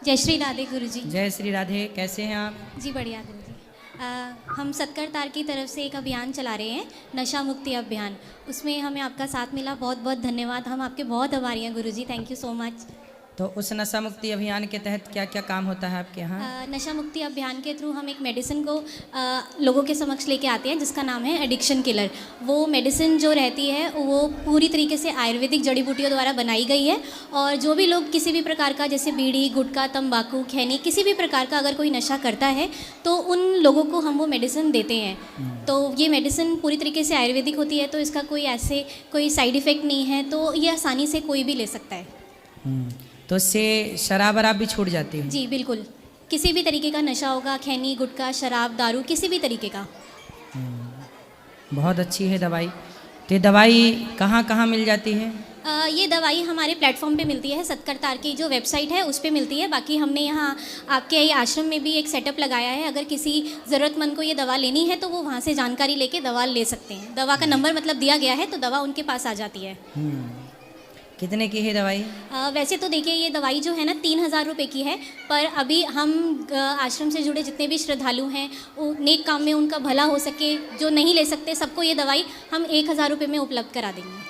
जय श्री राधे गुरुजी। जय श्री राधे। कैसे हैं आप? जी बढ़िया गुरुजी। हम सत्कर तार की तरफ से एक अभियान चला रहे हैं, नशा मुक्ति अभियान। उसमें हमें आपका साथ मिला, बहुत बहुत धन्यवाद। हम आपके बहुत आभारी हैं गुरुजी, थैंक यू सो मच। तो उस नशा मुक्ति अभियान के तहत क्या क्या काम होता है आपके यहाँ? नशा मुक्ति अभियान के थ्रू हम एक मेडिसिन को लोगों के समक्ष लेके आते हैं जिसका नाम है एडिक्शन किलर। वो मेडिसिन जो रहती है वो पूरी तरीके से आयुर्वेदिक जड़ी बूटियों द्वारा बनाई गई है, और जो भी लोग किसी भी प्रकार का, जैसे बीड़ी, गुटखा, तंबाकू, खैनी, किसी भी प्रकार का अगर कोई नशा करता है तो उन लोगों को हम वो मेडिसिन देते हैं। तो ये मेडिसिन पूरी तरीके से आयुर्वेदिक होती है, तो इसका कोई साइड इफ़ेक्ट नहीं है, तो ये आसानी से कोई भी ले सकता है। तो इससे शराब वराब भी छूट जाती है? जी बिल्कुल, किसी भी तरीके का नशा होगा, खैनी, गुटखा, शराब, दारू, किसी भी तरीके का। बहुत अच्छी है दवाई। तो ये दवाई कहाँ कहाँ मिल जाती है? ये दवाई हमारे प्लेटफॉर्म पे मिलती है, सत्कर तार की जो वेबसाइट है उस पे मिलती है। बाकी हमने यहाँ आपके ये आश्रम में भी एक सेटअप लगाया है, अगर किसी ज़रूरतमंद को ये दवा लेनी है तो वो वहाँ से जानकारी लेके दवा ले सकते हैं। दवा का नंबर मतलब दिया गया है, तो दवा उनके पास आ जाती है। कितने की है दवाई? वैसे तो देखिए, ये दवाई जो है ना 3,000 रुपये की है, पर अभी हम आश्रम से जुड़े जितने भी श्रद्धालु हैं, वो नेक काम में उनका भला हो सके, जो नहीं ले सकते सबको ये दवाई हम 1,000 रुपये में उपलब्ध करा देंगे।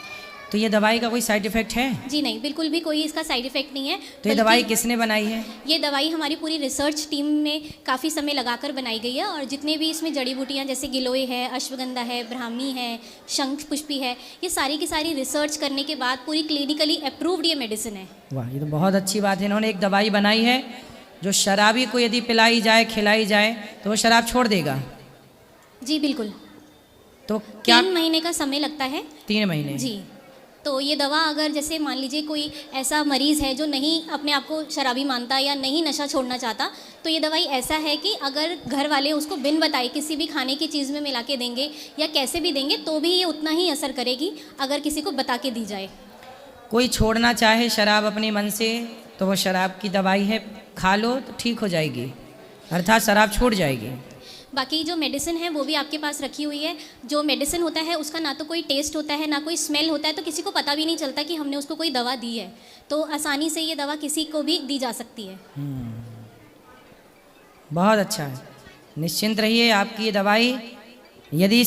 तो ये दवाई का कोई साइड इफेक्ट है? जी नहीं, बिल्कुल भी कोई इसका साइड इफेक्ट नहीं है। तो ये दवाई किसने बनाई है? ये दवाई हमारी पूरी रिसर्च टीम में काफ़ी समय लगाकर बनाई गई है, और जितने भी इसमें जड़ी बूटियाँ जैसे गिलोय है, अश्वगंधा है, ब्राह्मी है, शंख पुष्पी है, ये सारी की सारी रिसर्च करने के बाद पूरी क्लिनिकली अप्रूव्ड ये मेडिसिन है। वाह, ये तो बहुत अच्छी बात है। इन्होंने एक दवाई बनाई है जो शराबी को यदि पिलाई जाए, खिलाई जाए तो वो शराब छोड़ देगा। जी बिल्कुल। तो क्या 3 महीने का समय लगता है? 3 महीने? जी। तो ये दवा, अगर जैसे मान लीजिए कोई ऐसा मरीज़ है जो नहीं अपने आप को शराबी मानता या नहीं नशा छोड़ना चाहता, तो ये दवाई ऐसा है कि अगर घर वाले उसको बिन बताए किसी भी खाने की चीज़ में मिला के देंगे या कैसे भी देंगे तो भी ये उतना ही असर करेगी अगर किसी को बता के दी जाए। कोई छोड़ना चाहे शराब अपने मन से, तो वो शराब की दवाई है, खा लो तो ठीक हो जाएगी, अर्थात शराब छूट जाएगी। बाकी जो मेडिसिन है वो भी आपके पास रखी हुई है। जो मेडिसिन होता है उसका ना तो कोई टेस्ट होता है, ना कोई स्मेल होता है, तो किसी को पता भी नहीं चलता कि हमने उसको कोई दवा दी है। तो आसानी से ये दवा किसी को भी दी जा सकती है। बहुत अच्छा है। निश्चिंत रहिए, आपकी ये दवाई यदि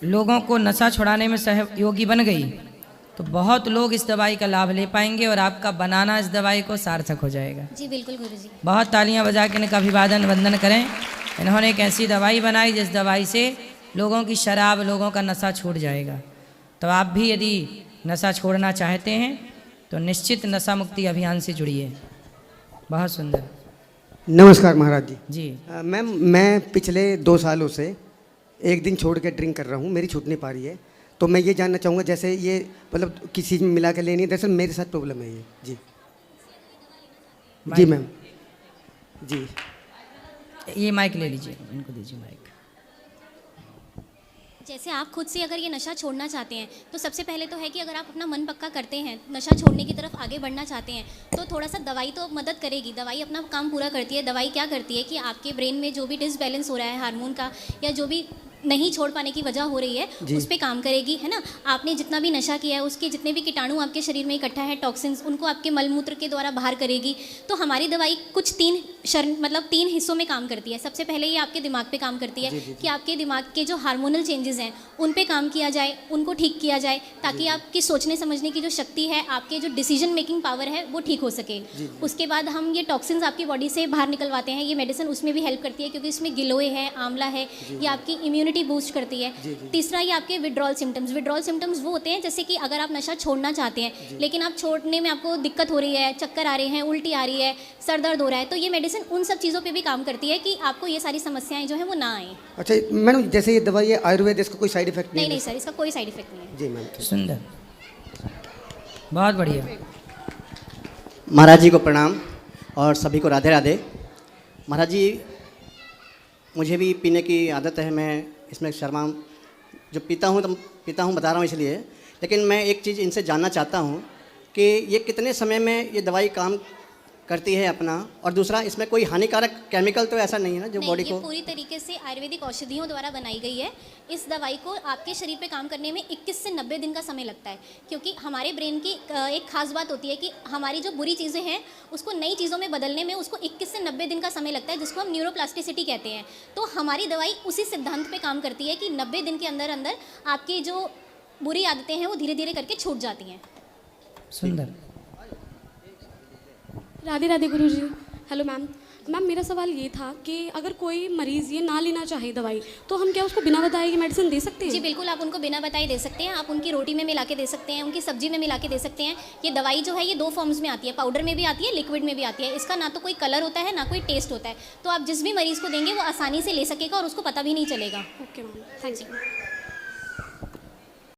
लोगों को नशा छुड़ाने में सहयोगी बन गई तो बहुत लोग इस दवाई का लाभ ले पाएंगे और आपका बनाना इस दवाई को सार्थक हो जाएगा। जी बिल्कुल गुरुजी। बहुत तालियां बजा के इनका अभिवादन वंदन करें। इन्होंने एक ऐसी दवाई बनाई जिस दवाई से लोगों की शराब, लोगों का नशा छूट जाएगा। तो आप भी यदि नशा छोड़ना चाहते हैं तो निश्चित नशा मुक्ति अभियान से जुड़िए। बहुत सुंदर। नमस्कार महाराज जी। जी मैम, मैं पिछले 2 सालों से एक दिन छोड़ के ड्रिंक कर रहा हूँ, मेरी छूट नहीं पा रही है। तो मैं ये जानना चाहूँगा, जैसे ये मतलब किसी चीज़ में मिला के लेनी है, दरअसल मेरे साथ प्रॉब्लम है ये। जी जी मैम। जी ये माइक ले लीजिए, इनको दीजिए माइक। जैसे आप खुद से अगर ये नशा छोड़ना चाहते हैं तो सबसे पहले तो है कि अगर आप अपना मन पक्का करते हैं, नशा छोड़ने की तरफ आगे बढ़ना चाहते हैं, तो थोड़ा सा दवाई तो मदद करेगी। दवाई अपना काम पूरा करती है। दवाई क्या करती है कि आपके ब्रेन में जो भी डिसबैलेंस हो रहा है हार्मोन का, या जो भी नहीं छोड़ पाने की वजह हो रही है, उस पर काम करेगी, है ना। आपने जितना भी नशा किया है उसके जितने भी कीटाणु आपके शरीर में इकट्ठा है, टॉक्सिन्स, उनको आपके मलमूत्र के द्वारा बाहर करेगी। तो हमारी दवाई कुछ 3 हिस्सों में काम करती है। सबसे पहले ये आपके दिमाग पे काम करती है कि आपके दिमाग के जो हार्मोनल चेंजेस हैं उन पे काम किया जाए, उनको ठीक किया जाए, ताकि आपकी सोचने समझने की जो शक्ति है, आपके जो डिसीजन मेकिंग पावर है वो ठीक हो सके। उसके बाद हम ये टॉक्सिन्स आपकी बॉडी से बाहर निकलवाते हैं। ये मेडिसिन उसमें भी हेल्प करती है, क्योंकि इसमें गिलोय है, आंवला है, ये आपकी इम्यूनिटी बूस्ट करती है। तीसरा, ये आपके विड्रॉल सिम्टम्स वो होते हैं जैसे कि अगर आप नशा छोड़ना चाहते हैं लेकिन आप छोड़ने में आपको दिक्कत हो रही है, चक्कर आ रहे हैं, उल्टी आ रही है, सर दर्द हो रहा है, तो ये मेडिसिन उन सब चीज़ों पे भी काम करती है कि आपको ये सारी समस्याएं जो है वो ना आए। अच्छा मैडम, जैसे ये दवाई है आयुर्वेद, इसका कोई साइड इफेक्ट नहीं? नहीं सर, इसका कोई साइड इफेक्ट नहीं है। जी मैम। सुंदर, बहुत बढ़िया। महाराज जी को प्रणाम और सभी को राधे राधे। महाराज जी, मुझे भी पीने की आदत है, मैं इसमें शर्मा जो पीता हूँ बता रहा हूँ इसलिए। लेकिन मैं एक चीज़ इनसे जानना चाहता हूँ कि ये कितने समय में ये दवाई काम करती है अपना, और दूसरा इसमें कोई हानिकारक केमिकल तो ऐसा नहीं है ना जो नहीं, बॉडी ये को। पूरी तरीके से आयुर्वेदिक औषधियों द्वारा बनाई गई है। इस दवाई को आपके शरीर पे काम करने में 21 से 90 दिन का समय लगता है, क्योंकि हमारे ब्रेन की एक खास बात होती है कि हमारी जो बुरी चीज़ें हैं उसको नई चीज़ों में बदलने में उसको 21 से 90 दिन का समय लगता है, जिसको हम न्यूरोप्लास्टिसिटी कहते हैं। तो हमारी दवाई उसी सिद्धांत पे काम करती है कि 90 दिन के अंदर अंदर आपकी जो बुरी आदतें हैं वो धीरे धीरे करके छूट जाती हैं। सुंदर। Radhe Radhe Guruji. Hello ma'am. Ma'am मेरा सवाल ये था कि अगर कोई मरीज़ ये ना लेना चाहे दवाई, तो हम क्या उसको बिना बताए की मेडिसिन दे सकते हैं? जी बिल्कुल, आप उनको बिना बताए दे सकते हैं। आप उनकी रोटी में मिला के दे सकते हैं, उनकी सब्जी में मिला के दे सकते हैं। ये दवाई जो है ये 2 फॉर्म्स में आती है, पाउडर में भी आती है, लिक्विड में भी आती है। इसका ना तो कोई कलर होता है ना कोई टेस्ट होता है, तो आप जिस भी मरीज़ को देंगे वो आसानी से ले सकेगा और उसको पता भी नहीं चलेगा। Okay ma'am, thank you.